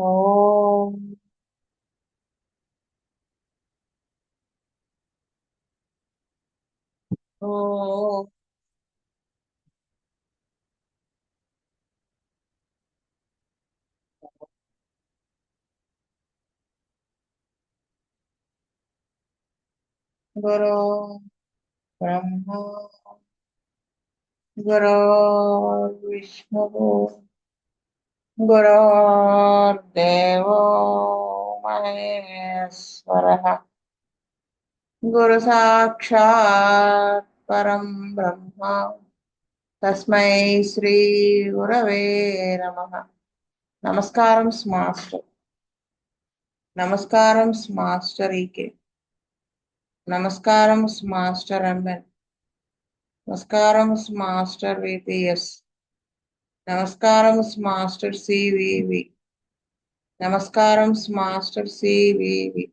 ఓం ఓం గురు బ్రహ్మ గురు విష్ణు గురుర్దేవో మహేశ్వర గురు సాక్షాత్ పరం బ్రహ్మ తస్మై శ్రీ గురవే నమః. నమస్కారం మాస్టర్. నమస్కారం మాస్టర్ ఈకే. నమస్కారం మాస్టర్ ఎంఎన్. నమస్కారం మాస్టర్ విపిఎస్. నమస్కారం మాస్టర్ సివివి. నమస్కారం మాస్టర్ సివివి.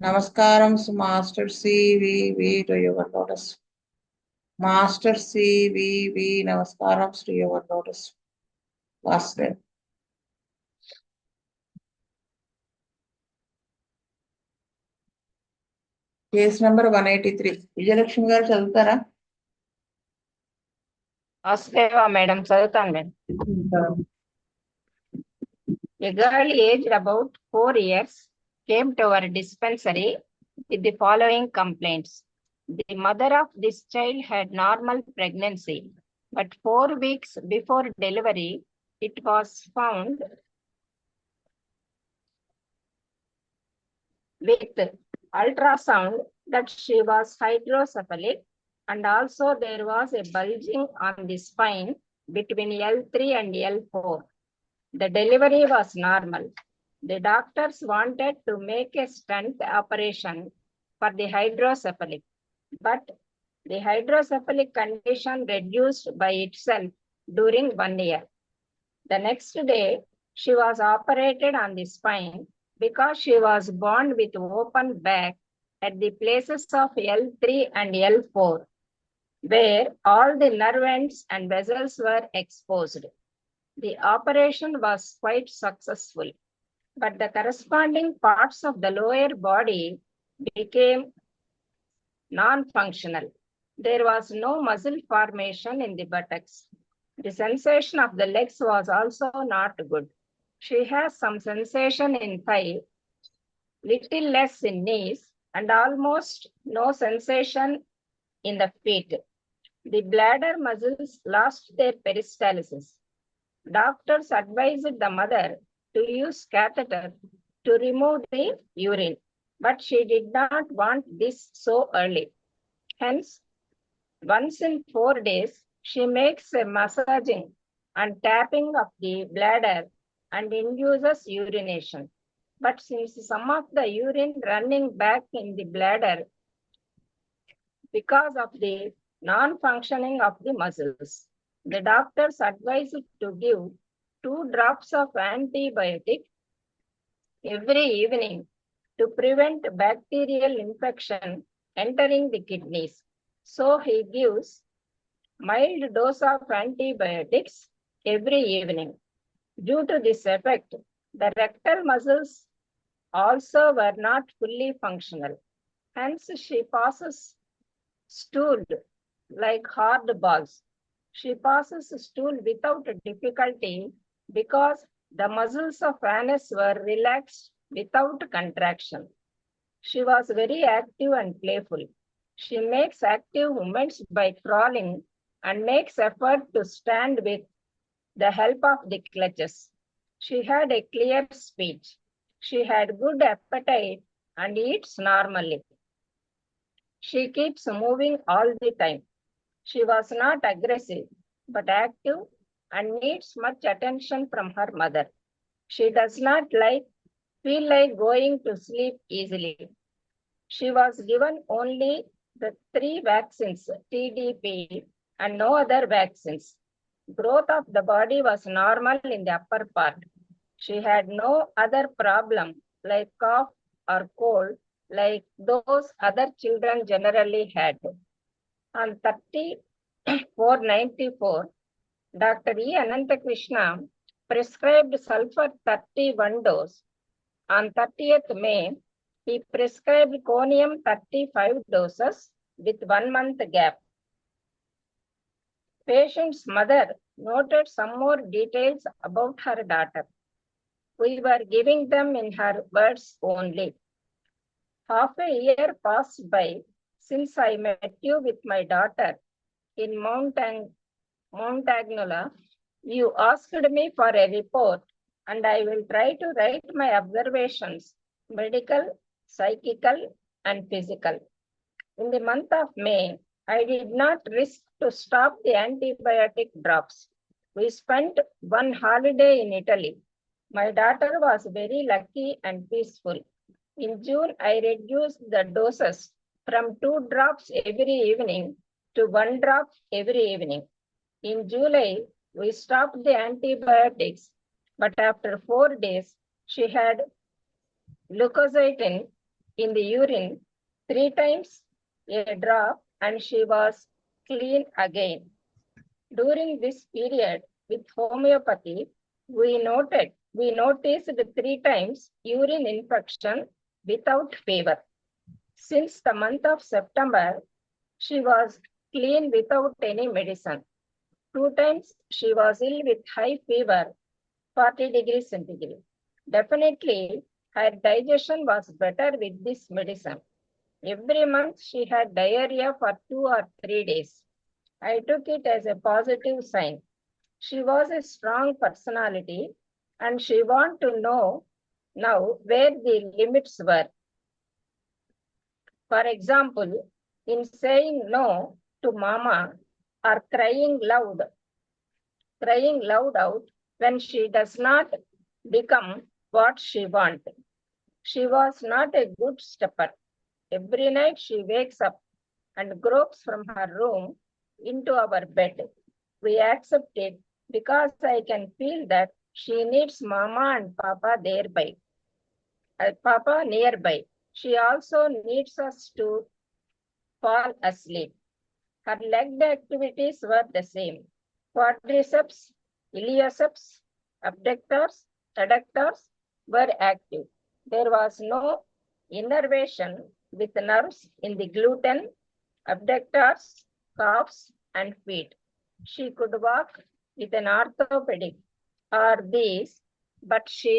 నమస్కారం master CVV to your lotus. Master CVV నమస్కారం to your lotus. Vasudev. Case number 183. Vijayalakshmi గారు చదువుతారా? Vasudeva madam, చదువుతాను madam. A girl aged about 4 years came to our dispensary with the following complaints. The mother of this child had normal pregnancy, but 4 weeks before delivery, it was found with ultrasound that she was hydrocephalic, and also there was a bulging on the spine between L3 and L4. The delivery was normal. The doctors wanted to make a stent operation for the hydrocephalic, but the hydrocephalic condition reduced by itself during 1 year. The next day, she was operated on the spine because she was born with open back at the places of L3 and L4, where all the nerve ends and vessels were exposed. The operation was quite successful, but the corresponding parts of the lower body became non-functional. There was no muscle formation in the buttocks. The sensation of the legs was also not good. She has some sensation in thigh, little less in knees, and almost no sensation in the feet. The bladder muscles lost their peristalsis. Doctors advised the mother to use catheter to remove the urine, but she did not want this so early. Hence, once in 4 days, she makes a massaging and tapping of the bladder and induces urination. But since some of the urine running back in the bladder because of the non-functioning of the muscles, the doctors advised to give 2 drops of antibiotic every evening to prevent bacterial infection entering the kidneys. So he gives mild dose of antibiotics every evening. Due to this effect, the rectal muscles also were not fully functional. Hence, she passes stool like hard balls. She passes stool without difficulty because the muscles of anus were relaxed without contraction. She was very active and playful. She makes active movements by crawling and makes effort to stand with the help of the clutches. She had a clear speech. She had good appetite and eats normally. She keeps moving all the time. She was not aggressive, but active and needs much attention from her mother. She does not feel like going to sleep easily. She was given only the 3 vaccines, TDP, and no other vaccines. Growth of the body was normal in the upper part. She had no other problem like cough or cold like those other children generally had. On 3494, Dr. E. Anantakrishna prescribed sulfur 31 dose. On 30th May, he prescribed conium 35 doses with 1 month gap. Patient's mother noted some more details about her daughter. We were giving them in her words only. Half a year passed by since I met you with my daughter in Montagnola. You asked me for a report, and I will try to write my observations, medical, psychical, and physical. In the month of May, I did not risk to stop the antibiotic drops. We spent one holiday in Italy. My daughter was very lucky and peaceful. In June, I reduced the doses from 2 drops every evening to 1 drop every evening. In July, we stopped the antibiotics, but after 4 days, she had leukocytin in the urine 3 times a drop, and she was clean again. During this period with homeopathy, we noticed 3 times urine infection without fever. Since the month of September, she was clean without any medicine. 2 times she was ill with high fever, 40 degrees centigrade. Definitely, her digestion was better with this medicine. Every month she had diarrhea for 2 or 3 days. I took it as a positive sign. She was a strong personality, and she wanted to know now where the limits were. For example, in saying no to mama or crying loud out when she does not become what she wants. She was not a good stepper. Every night she wakes up and gropes from her room into our bed. We accept it because I can feel that she needs mama and papa nearby. She also needs us to fall asleep. Her leg activities were the same. Quadriceps, ilioceps, abductors, adductors were active. There was no innervation with nerves in the gluten, abductors, calves, and feet. She could walk with an orthopedic or these, but she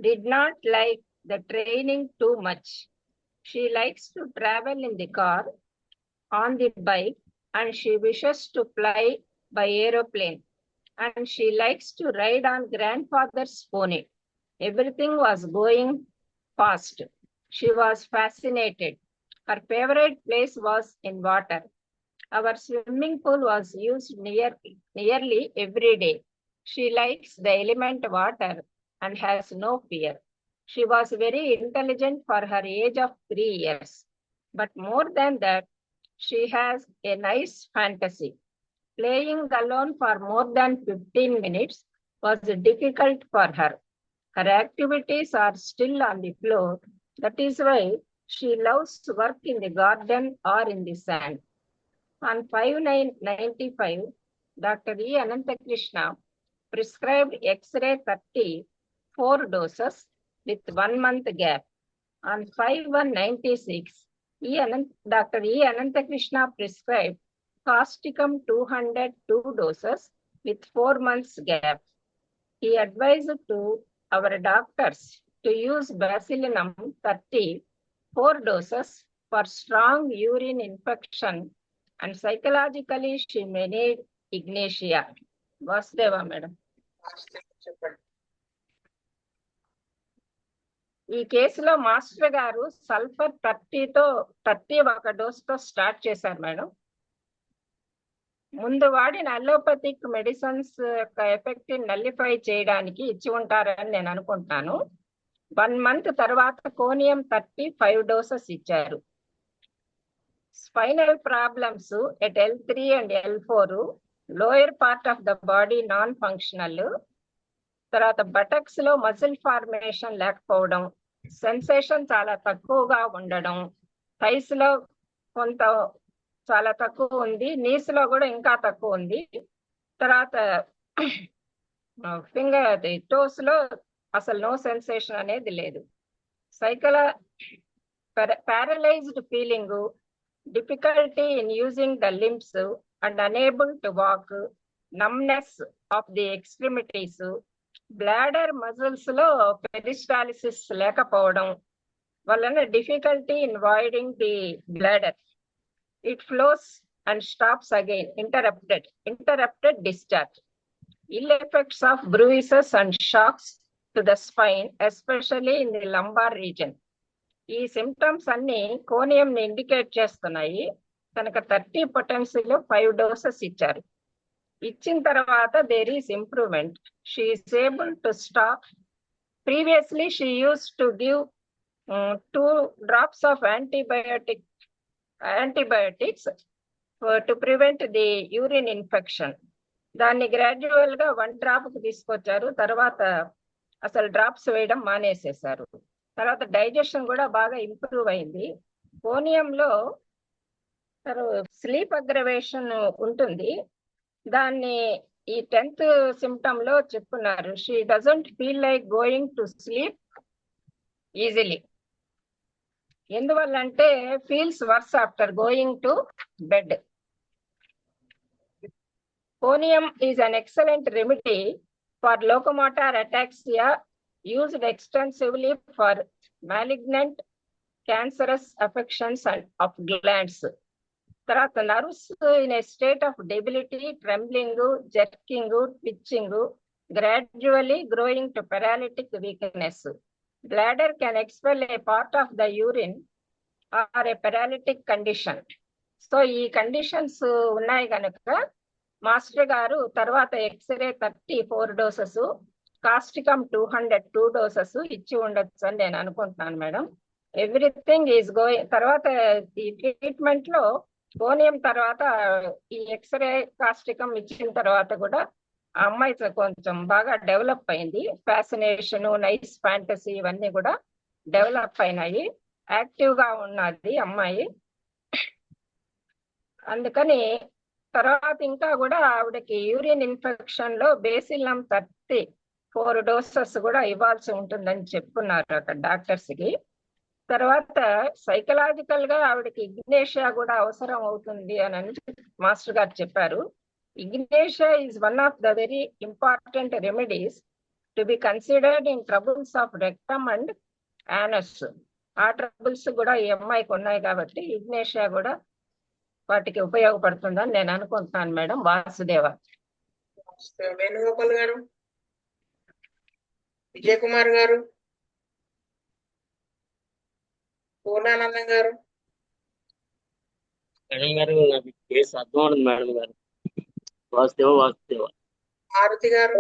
did not like the training too much. She likes to travel in the car, on the bike, and she wishes to fly by aeroplane. And she likes to ride on grandfather's pony. Everything was going fast. She was fascinated. Her favorite place was in water. Our swimming pool was used nearly every day. She likes the element water and has no fear. She was very intelligent for her age of 3 years. But more than that, she has a nice fantasy. Playing alone for more than 15 minutes was difficult for her. Her activities are still on the floor. That is why she loves to work in the garden or in the sand. On 5/9/95, Dr. E. Ananthakrishna prescribed X-ray 30, 4 doses with 1 month gap. On 5/1/96, Dr. E. Ananthakrishna prescribed causticum 200, 2 doses with 4 months gap. He advised to our doctors to use basilinum 30, 4 doses for strong urine infection, and psychologically she may need ignatia. Vasudeva madam. చెప్పండి. ఈ కేసులో master గారు sulphur 31 డోస్తో start చేశారు madam. ముందు వాడిన allopathic medicines యొక్క effect nullify చేయడానికి ఇచ్చి ఉంటారని నేను అనుకుంటున్నాను. 1 month తర్వాత కోనియం 35 డోసెస్ ఇచ్చారు. Spinal problems at L3 and L4, lower part of the body non functional. తర్వాత బటక్స్ లో మజిల్ ఫార్మేషన్ లేకపోవడం, సెన్సేషన్ చాలా తక్కువగా ఉండడం, థైస్ లో కొంత చాలా తక్కువ ఉంది, నీస్ లో కూడా ఇంకా తక్కువ ఉంది. తర్వాత ఫింగర్ అది టోస్ లో అసలు నో సెన్సేషన్ అనేది లేదు. Paralysed feeling, difficulty in using the limbs and unable to walk, numbness of the extremities, bladder muscles లో పెరిస్టాలిసిస్ లేకపోవడం వలన difficulty in voiding the bladder, it flows and stops again, interrupted discharge, ill effects of bruises and shocks to the spine, especially in the lumbar region. ఈ symptoms అన్ని కోనియం ని indicate చేస్తున్నాయి. కనుక 30 పొటెన్సీలో 5 doses ఇచ్చారు. ఇచ్చిన తర్వాత there is improvement. She is able to stop. Previously she use to give 2 drops of antibiotics to prevent the urine infection. దాన్ని gradual గా 1 drop కు తీసుకొచ్చారు. తర్వాత అసలు డ్రాప్స్ వేయడం మానేసేశారు. తర్వాత డైజెషన్ కూడా బాగా ఇంప్రూవ్ అయింది. కోనియంలో స్లీప్ అగ్రవేషన్ ఉంటుంది. దాన్ని ఈ 10th సిమ్టమ్ లో చెప్పున్నారు. She doesn't feel like going to sleep easily. ఎందువల్లంటే feels worse after going to bed. Conium is an excellent remedy for locomotor ataxia, used extensively for malignant cancerous affections of glands. తర్వాత nerves in a state of debility, trembling, jerking, twitching, gradually growing to paralytic weakness. Bladder can expel a part of the urine or a paralytic condition. So ఈ conditions ఉన్నాయి కనుక master గారు తర్వాత x ray 34 doses, Causticum 202 doses ఇచ్చి ఉండొచ్చు అని నేను అనుకుంటున్నాను మేడం. Everything is going. తర్వాత ఈ ట్రీట్మెంట్ లో కోనియం తర్వాత ఈ ఎక్స్రే కాస్టికమ్ ఇచ్చిన తర్వాత కూడా ఆ అమ్మాయి కొంచెం బాగా డెవలప్ అయింది. ఫ్యాసినేషన్, నైస్ ఫ్యాంటసీ ఇవన్నీ కూడా డెవలప్ అయినాయి. యాక్టివ్ గా ఉన్నది అమ్మాయి. అందుకని తర్వాత ఇంకా కూడా ఆవిడకి యూరిన్ ఇన్ఫెక్షన్ లో బేసిలం 34 డోసెస్ కూడా ఇవ్వాల్సి ఉంటుందని చెప్పున్నారు అక్కడ డాక్టర్స్ కి. తర్వాత సైకలాజికల్ గా ఆవిడకి ఇగ్నేషియా కూడా అవసరం అవుతుంది అని మాస్టర్ గారు చెప్పారు. Ignatia is one of the very important remedies to be considered in troubles of rectum and anus. ఆ ట్రబుల్స్ కూడా ఈ అమ్మాయికి ఉన్నాయి కాబట్టి ఇగ్నేషియా కూడా వాటికి ఉపయోగపడుతుందని నేను అనుకుంటున్నాను మేడం. వాసుదేవ. వేణుగోపాల్ గారు, విజయ్ కుమార్ గారు, పూర్ణానందం గారు. మేడం గారు, నాకు కేసు అర్థం అవుతుంది మేడం గారు. వాసుదేవ. మారుతి గారు,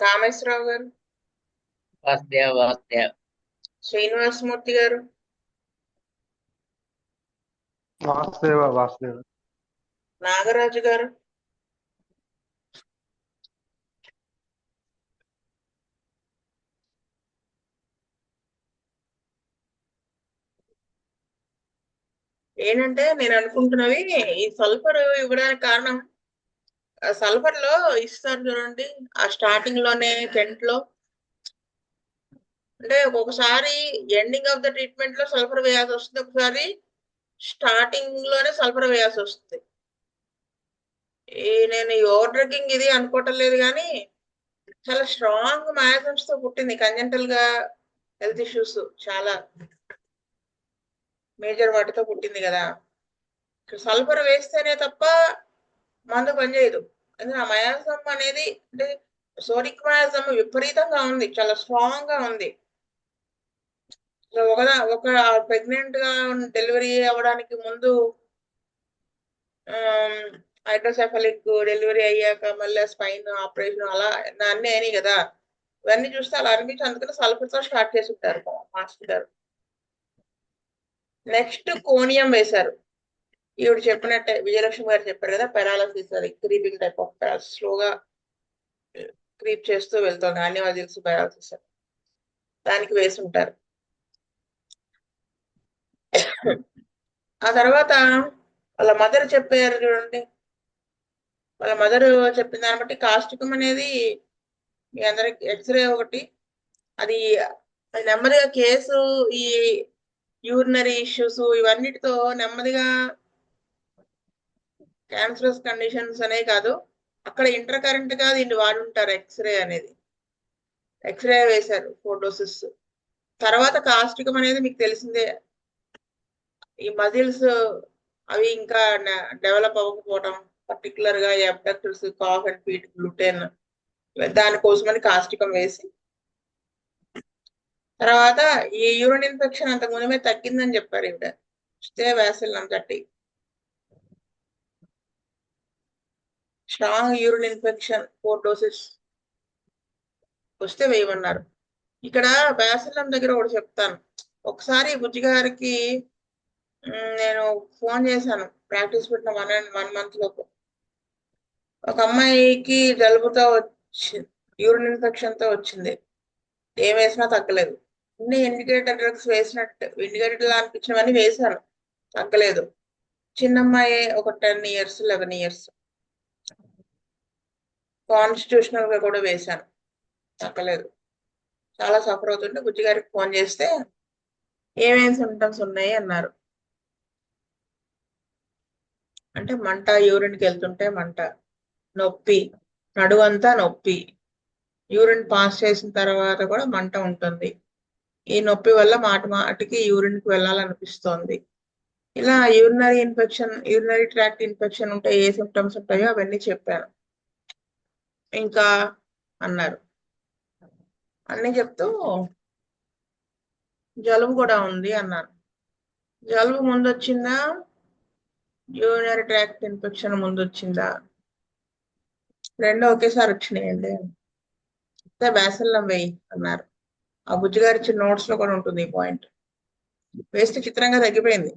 కామేశ్వరరావు గారు, వాసుదేవ. శ్రీనివాసమూర్తి గారు, వాసుదేవ. నాగరాజు గారు, ఏంటంటే నేను అనుకుంటున్నవి ఈ సల్ఫర్ ఇవ్వడానికి కారణం, సల్ఫర్ లో ఇస్తారు చూడండి ఆ స్టార్టింగ్ లోనే 10th లో, అంటే ఒక్కొక్కసారి ఎండింగ్ ఆఫ్ ద ట్రీట్మెంట్ లో సల్ఫర్ వేయాల్సి వస్తుంది, ఒకసారి స్టార్టింగ్ లోనే సల్ఫర్ వేయాల్సి వస్తుంది. నేను ఈ ఓవర్ డ్రగ్గింగ్ ఇది అనుకోవటం లేదు, కానీ చాలా స్ట్రాంగ్ మ్యాథమ్స్ తో పుట్టింది. కంజెంటల్ గా హెల్త్ ఇష్యూస్ చాలా మేజర్ వాటితో పుట్టింది కదా. సల్ఫర్ వేస్తేనే తప్ప మందు పనిచేయదు. ఆ మయాజం అనేది అంటే సోడిక్ మయాజం విపరీతంగా ఉంది, చాలా స్ట్రాంగ్ గా ఉంది. ఒక ప్రెగ్నెంట్ గా డెలివరీ అవ్వడానికి ముందు హైడ్రోసెఫలిక్, డెలివరీ అయ్యాక మళ్ళీ స్పైన్ ఆపరేషన్ అలా అన్నీ అయినాయి కదా. ఇవన్నీ చూస్తే అలా అనిపించి అందుకని సల్ఫర్ తో స్టార్ట్ చేసి ఉంటారు మాస్టర్ గారు. నెక్స్ట్ కోనియం వేశారు. ఈవిడ చెప్పినట్టే విజయలక్ష్మి గారు చెప్పారు కదా, పెరాలసిస్, అది క్రీపింగ్ టైప్ ఆఫ్ పెరాలసిస్, స్లోగా క్రీప్ చేస్తూ వెళ్తుంది, అన్నివాజిల్స్ పెరాలసిస్, దానికి వేసి ఉంటారు. ఆ తర్వాత వాళ్ళ మదర్ చెప్పారు చూడండి, వాళ్ళ మదర్ చెప్పిన దాన్ని బట్టి కాస్టికం అనేది మీ అందరికి ఎక్స్రే ఒకటి అది అది నెమ్మదిగా కేసు ఈ యూరినరీ ఇష్యూస్ ఇవన్నిటితో నెమ్మదిగా క్యాన్సరస్ కండిషన్స్ అనే కాదు అక్కడ ఇంటర్ కరెంట్ గా దీన్ని వాడుంటారు ఎక్స్రే అనేది ఎక్స్రే వేశారు 4 డోసెస్ తర్వాత కాస్టికం అనేది మీకు తెలిసిందే ఈ మజిల్స్ అవి ఇంకా డెవలప్ అవ్వకపోవడం పర్టికులర్ గా abductors calf and feet gluten దానికోసమని కాస్టికం వేసి తర్వాత ఈ యూరిన్ ఇన్ఫెక్షన్ అంతకు ముందుమే తగ్గిందని చెప్పారు ఈవిడ స్టే వ్యాసిల్ అంతటి స్ట్రాంగ్ యూరిన్ ఇన్ఫెక్షన్ 4 డోసెస్ వస్తే వేయమన్నారు ఇక్కడ బ్యాసిలం దగ్గర ఒకటి చెప్తాను ఒకసారి బుజ్జి గారికి నేను ఫోన్ చేశాను ప్రాక్టీస్ పెట్టిన 1 month లోపు ఒక అమ్మాయికి జలుబుతో వచ్చి యూరిన్ ఇన్ఫెక్షన్ తో వచ్చింది ఏం వేసినా తగ్గలేదు అన్ని ఇండికేటర్ డ్రగ్స్ వేసినట్టు ఇండికేటర్ అనిపించినవన్నీ వేశాను తగ్గలేదు చిన్న అమ్మాయి ఒక 10 years 11 years కాన్స్టిట్యూషనల్ గా కూడా వేశాను తగ్గలేదు చాలా సఫర్ అవుతుంటే బుజ్జి గారికి ఫోన్ చేస్తే ఏమేమి సిమ్టమ్స్ ఉన్నాయి అన్నారు అంటే మంట యూరిన్కి వెళ్తుంటే మంట నొప్పి నడువంతా నొప్పి యూరిన్ పాస్ చేసిన తర్వాత కూడా మంట ఉంటుంది ఈ నొప్పి వల్ల మాటికి యూరిన్కి వెళ్ళాలనిపిస్తోంది ఇలా యూరినరీ ట్రాక్ట్ ఇన్ఫెక్షన్ ఉంటే ఏ సిమ్టమ్స్ ఉంటాయో అవన్నీ చెప్పాను ఇంకా అన్నారు అన్ని చెప్తూ జలుబు కూడా ఉంది అన్నాను జలుబు ముందు వచ్చిందా యూరినరీ ట్రాక్ట్ ఇన్ఫెక్షన్ ముందు వచ్చిందా రెండో ఒకేసారి వచ్చినాయండి బ్యాసిల్లం వేయి అన్నారు ఆ బుజ్జి గారి ఇచ్చిన నోట్స్ లో కూడా ఉంటుంది ఈ పాయింట్ వేస్తే చిత్రంగా తగ్గిపోయింది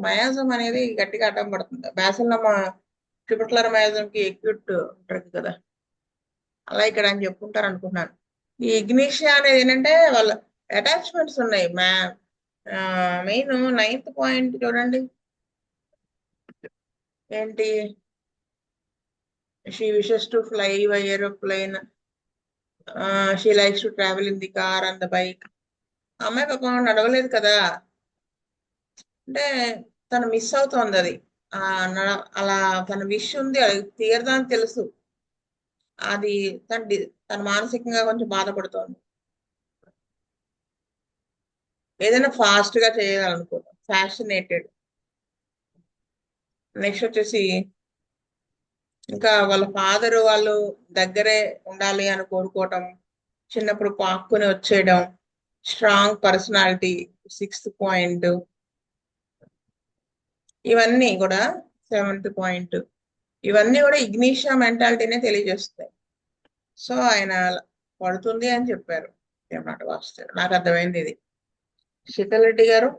మయాజం అనేది గట్టిగా అడ్డం పడుతుంది బ్యాసిల్లం ట్రిపులర్ మయాజం కి ఎక్యూట్ డ్రగ్ కదా అలా ఇక్కడ అని చెప్పుకుంటారు అనుకున్నాను ఈ ఇగ్నిషియా అనేది ఏంటంటే వాళ్ళ అటాచ్మెంట్స్ ఉన్నాయి మెయిన్ 9th పాయింట్ చూడండి ఏంటి she wishes to fly by aeroplane she likes to travel in the car and the bike అమ్మాయి పాపం నడవలేదు కదా అంటే తను మిస్ అవుతోంది అది అలా తన విష్ ఉంది అది తీరదని తెలుసు అది తన మానసికంగా కొంచెం బాధపడుతోంది ఏదైనా ఫాస్ట్ గా చేయాలనుకోవడం ఫ్యాసినేటెడ్ నెక్స్ట్ వచ్చేసి ఇంకా వాళ్ళ ఫాదర్ వాళ్ళు దగ్గరే ఉండాలి అని కోరుకోవటం చిన్నప్పుడు పాక్కుని వచ్చేయడం స్ట్రాంగ్ పర్సనాలిటీ 6th పాయింట్ ఇవన్నీ కూడా 7th పాయింట్ ఇవన్నీ కూడా ఇగ్నిషియా మెంటాలిటీనే తెలియజేస్తాయి సో ఆయన పడుతుంది అని చెప్పారు ఏమాట వాస్తారు నాకు అర్థమైంది ఇది శీతల్ రెడ్డి గారు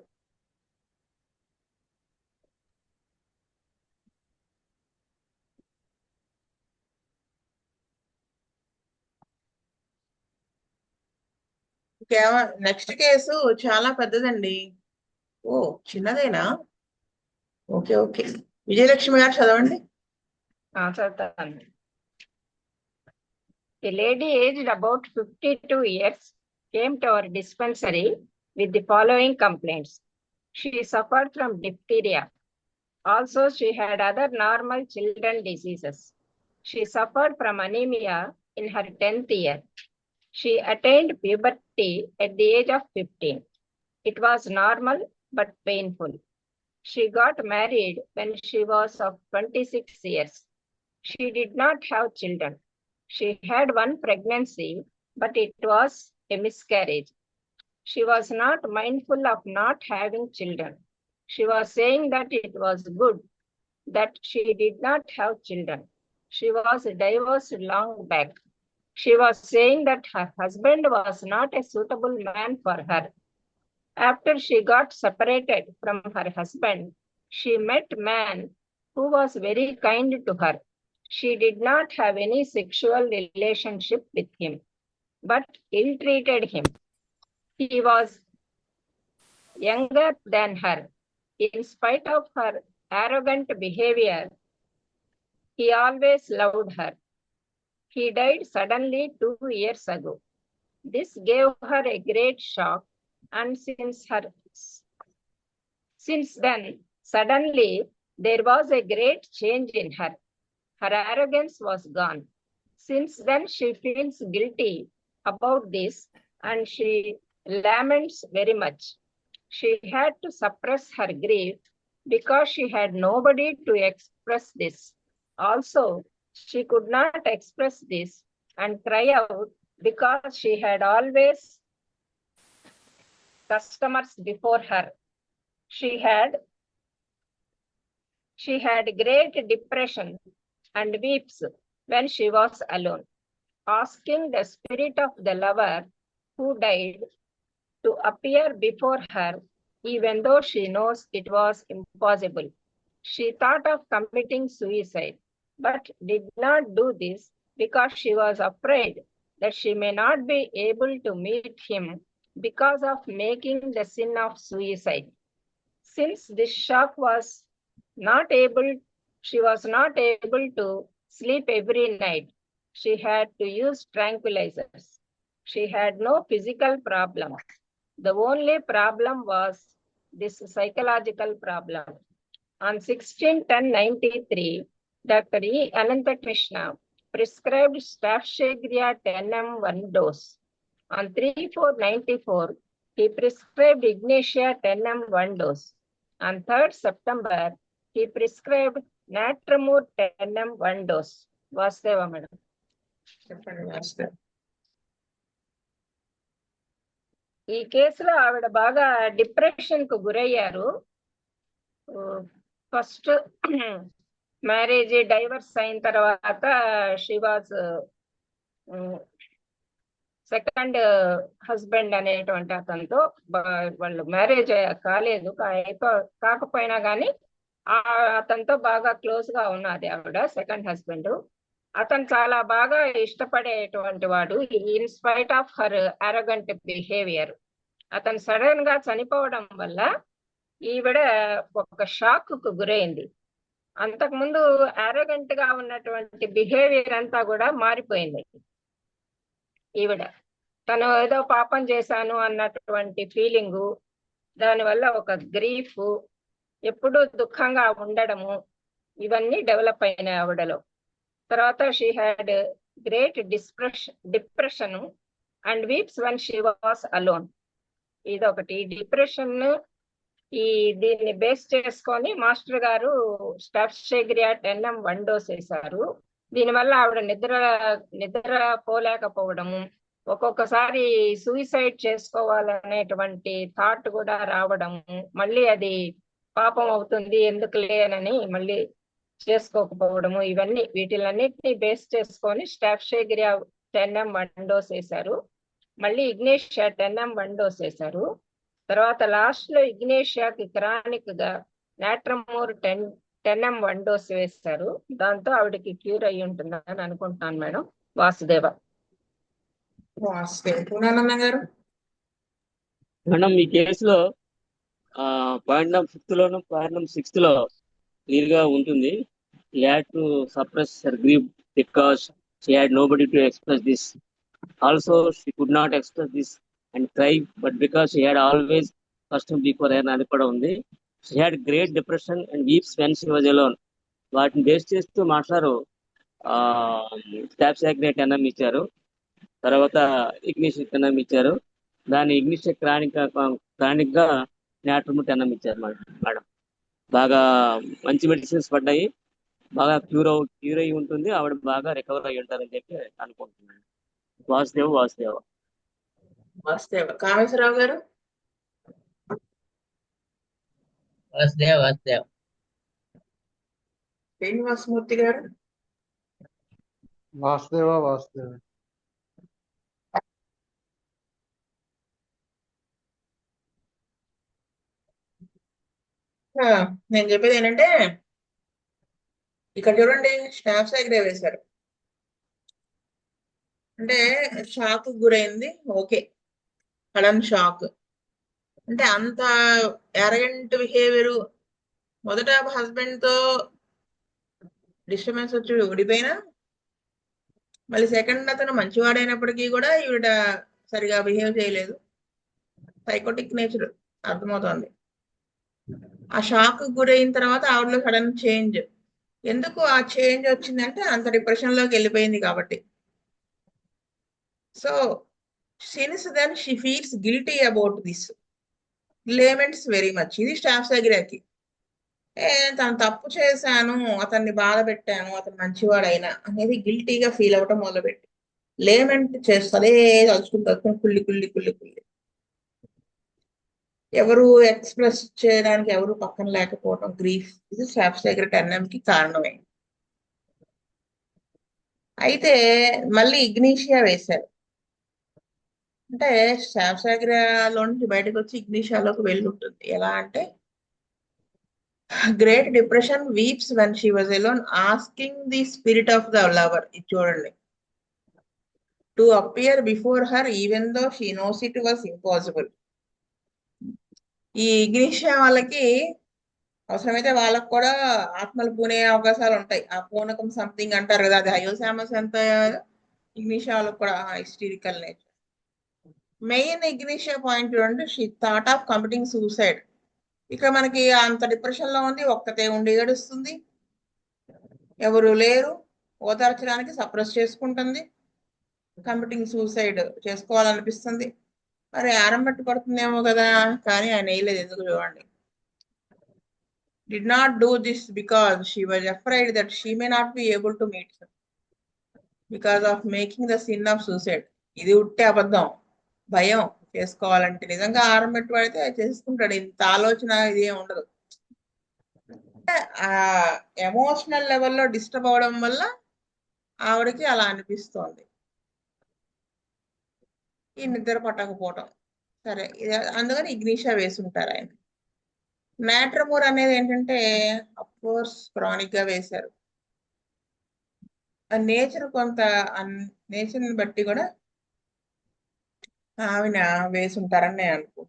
నెక్స్ట్ కేసు చాలా పెద్దదండి ఓ చిన్నదేనా ఓకే ఓకే విజయలక్ష్మి గారు చదవండి చదువుతాను. A lady aged about 52 years came to our dispensary with the following complaints. She suffered from diphtheria. Also, she had other normal children diseases. She suffered from anemia in her 10th year. She attained puberty at the age of 15. It was normal but painful. She got married when she was of 26 years. She did not have children. She had one pregnancy, but it was a miscarriage. She was not mindful of not having children. She was saying that it was good that she did not have children. She was divorced long back. She was saying that her husband was not a suitable man for her. After she got separated from her husband, she met a man who was very kind to her. She did not have any sexual relationship with him, but ill-treated him. He was younger than her. In spite of her arrogant behavior, he always loved her. He died suddenly 2 years ago. This gave her a great shock, and since then, suddenly there was a great change in her. Her arrogance was gone. Since then, she feels guilty about this and she laments very much. She had to suppress her grief because she had nobody to express this. Also, she could not express this and cry out because she had always customers before her. She had great depression and weeps when she was alone, asking the spirit of the lover who died to appear before her, even though she knows it was impossible. She thought of committing suicide, but did not do this because she was afraid that she may not be able to meet him because of making the sin of suicide. Since this shock she was not able to sleep every night. She had to use tranquilizers. She had no physical problem. The only problem was this psychological problem. On 16/10/93, Dr. E. Ananthakrishna prescribed Staphysagria 10 1 dose. On 3/4/94, he prescribed Ignatia 10 1 dose. On 3rd September, he prescribed Natramur 10 1 dose. Vasudeva madam. చెప్పండి వాస్తవ. ఈ కేసులో ఆవిడ బాగా depression కు గురయ్యారు. First marriage divorce అయిన తర్వాత షీ వాజ్ సెకండ్ హస్బెండ్ అనేటువంటి అతనితో వాళ్ళు మ్యారేజ్ కాలేదు, కాకపోయినా కానీ అతనితో బాగా క్లోజ్ గా ఉన్నది ఆవిడ సెకండ్ హస్బెండ్. అతను చాలా బాగా ఇష్టపడేటువంటి వాడు. In spite of her arrogant behaviour, అతను సడన్ గా చనిపోవడం వల్ల ఈవిడ ఒక షాక్ కు గురైంది. అంతకుముందు అరోగెంట్ గా ఉన్నటువంటి బిహేవియర్ అంతా కూడా మారిపోయింది. ఈవిడ తను ఏదో పాపం చేశాను అన్నటువంటి ఫీలింగు, దానివల్ల ఒక గ్రీఫ్, ఎప్పుడూ దుఃఖంగా ఉండడము, ఇవన్నీ డెవలప్ అయినాయి ఆవిడలో. తర్వాత she had great depression and weeps one she was alone. ఇదొకటి డిప్రెషన్. దీన్ని బేస్ చేసుకొని మాస్టర్ గారు స్టాఫ్షేగ్రియా 10 1 డోస్ వేశారు. దీనివల్ల ఆవిడ నిద్ర పోలేకపోవడము, ఒక్కొక్కసారి సూసైడ్ చేసుకోవాలనేటువంటి థాట్ కూడా రావడము, మళ్ళీ అది పాపం అవుతుంది ఎందుకులేనని మళ్ళీ చేసుకోకపోవడము, వీటిలన్నిటిని బేస్ చేసుకొని స్టాఫ్షేగ్రియా 10 1 డోస్ వేశారు. మళ్ళీ ఇగ్నేషియా 10 1 డోస్ వేశారు. తర్వాత లాస్ట్ లో ఇగ్నేషియాకి క్రానిక్ గా నాట్రమోర్ 10 1 డోస్ వేస్తారు. దాంతో ఆవిడకి క్యూర్ అయ్యి ఉంటుందని అనుకుంటున్నాను మేడం. వాసుదేవ. పూర్ణానంద గారు మేడం, ఈ కేసులో పాయింట్ నెంబర్ 5th లోను పాయింట్ నెంబర్ 6th లో క్లియర్ గా ఉంటుంది. She had to suppress her grief because she had nobody to express this. Also, she could not express this and cry, but because she had always custom before her అని కూడా ఉంది. She had great depression and weeps when she was alone. వాటిని base చేస్తూ మాట్లాడారు. స్టాఫ్షేగ్రియా 10 ఇచ్చారు, తర్వాత ఇగ్నిషియా 10 ఇచ్చారు. దాన్ని ఇగ్నిషియా క్రానిక్ గా నాట్రమోర్ 10 ఇచ్చారు మేడం. బాగా మంచి మెడిసిన్స్ పడ్డాయి, బాగా క్యూర్ అయి ఉంటుంది. ఆవిడ బాగా రికవర్ అయి ఉంటారని చెప్పి అనుకుంటున్నాను. వాసుదేవ. కామేశ్వరరావు గారు. వాసుదేవ. శ్రీనివాసమూర్తి గారు. వాసుదేవ. నేను చెప్పేది ఏంటంటే, ఇక్కడ చూడండి స్టాఫ్షేగ్రియా వేశారు అంటే షాక్ గురైంది. ఓకే, సడన్ షాక్ అంటే అంత అరగెంట్ బిహేవియర్ మొదట హస్బెండ్ తో డిస్టర్బెన్స్ వచ్చి విడిపోయినా మళ్ళీ సెకండ్ అతను మంచివాడైనప్పటికీ కూడా ఈవిడ సరిగా బిహేవ్ చేయలేదు. సైకోటిక్ నేచర్ అర్థమవుతోంది. ఆ షాక్ గురైన తర్వాత ఆవిడలో సడన్ చేంజ్. ఎందుకు ఆ చేంజ్ వచ్చిందంటే అంత డిప్రెషన్ లోకి వెళ్ళిపోయింది కాబట్టి. So since then she feels guilty about this, laments very much. ఇది స్టాఫ్ దగ్గరకి తను తప్పు చేశాను, అతన్ని బాధ పెట్టాను, అతను మంచివాడైనా అనేది గిల్టీగా ఫీల్ అవ్వటం మొదలుపెట్టి లేమెంట్ చేస్తే తలుచుకుని కుళ్ళి కుళ్ళి కుళ్ళి కుళ్ళి ఎవరు ఎక్స్ప్రెస్ చేయడానికి ఎవరు పక్కన లేకపోవడం, గ్రీఫ్, ఇది స్టాఫ్ దగ్గర టెన్ఎంకి కారణమే. అయితే మళ్ళీ ఇగ్నీషియా వేశారు. అంటే స్టాఫ్ దగ్గరలో నుంచి బయటకు వచ్చి ఇగ్నీషియాలోకి వెళ్ళి ఉంటుంది. ఎలా అంటే great depression weeps when she was alone asking the spirit of the lover, ఇది చూడండి, to appear before her even though she knows it was impossible. ఈ ఇగ్నీషియా వాళ్ళకి అవసరమైతే వాళ్ళకు కూడా ఆత్మలు పూనే అవకాశాలు ఉంటాయి. ఆ పూనకం సంథింగ్ అంటారు కదా, అది హయోసామస్ ఎంత ఇగ్నీషియా వాళ్ళకు కూడా hysterical nature. Main Ignatia point చూడండి, she thought of committing suicide. ఇక్కడ మనకి అంత డిప్రెషన్ లో ఉంది, ఒక్కతే ఉండి ఏడుస్తుంది, ఎవరు లేరు ఓదార్చడానికి, సప్రెస్ చేసుకుంటుంది, కమిటింగ్ సూసైడ్ చేసుకోవాలనిపిస్తుంది. మరి ఆరంభట్టు పడుతుందేమో కదా, కానీ ఆయన వేయలేదు. ఎందుకు చూడండి, did not do this because she was afraid that she may not be able to meet him because of making the sin of suicide. ఇది ఉట్టే అబద్ధం, భయం. చేసుకోవాలంటే నిజంగా ఆరంభట్టు పడితే చేసుకుంటాడు, ఇంత ఆలోచన ఇది ఏమి ఉండదు. ఆ ఎమోషనల్ లెవెల్లో డిస్టర్బ్ అవడం వల్ల ఆవిడకి అలా అనిపిస్తోంది, ఈ నిద్ర పట్టకపోవటం. సరే, అందుకని ఇగ్నీషియా వేసుంటారు ఆయన. మ్యాట్రమోర్ అనేది ఏంటంటే అఫ్కోర్స్ క్రానిక్ గా వేశారు. ఆ నేచర్ కొంత నేచర్ని బట్టి కూడా ఆవిడ వేసుంటారని నేను అనుకో.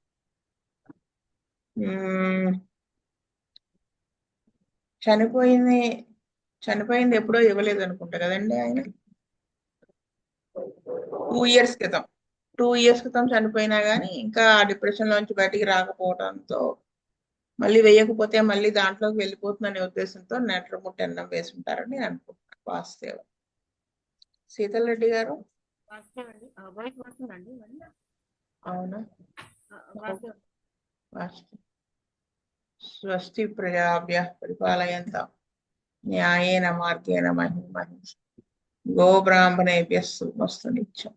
చనిపోయింది ఎప్పుడో ఇవ్వలేదు అనుకుంటా కదండి ఆయన. 2 years క్రితం 2 years క్రితం చనిపోయినా కానీ ఇంకా డిప్రెషన్ లోంచి బయటికి రాకపోవడంతో మళ్ళీ వేయకపోతే మళ్ళీ దాంట్లోకి వెళ్ళిపోతుందనే ఉద్దేశంతో నేట్రమూట్ అన్నం వేసుంటారని నేను అనుకుంటున్నాను. వాసుదేవ. శీతల్ రెడ్డి గారు. అవునా, స్వస్తి ప్రజాభ్య పరిపాలయంతాం న్యాయేన మార్గేణ మహిం గో బ్రాహ్మణేభ్య శుభమస్తు నిత్యం.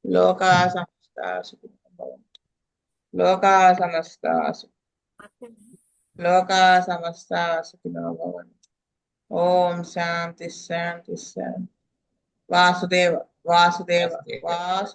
లోకా సమస్తా సుఖినో భవంతు. లోకా సమస్తా సుఖినో భవంతు. ఓం శాంతి శాంతి శాంతి. వాసుదేవ వాసుదేవ వాసు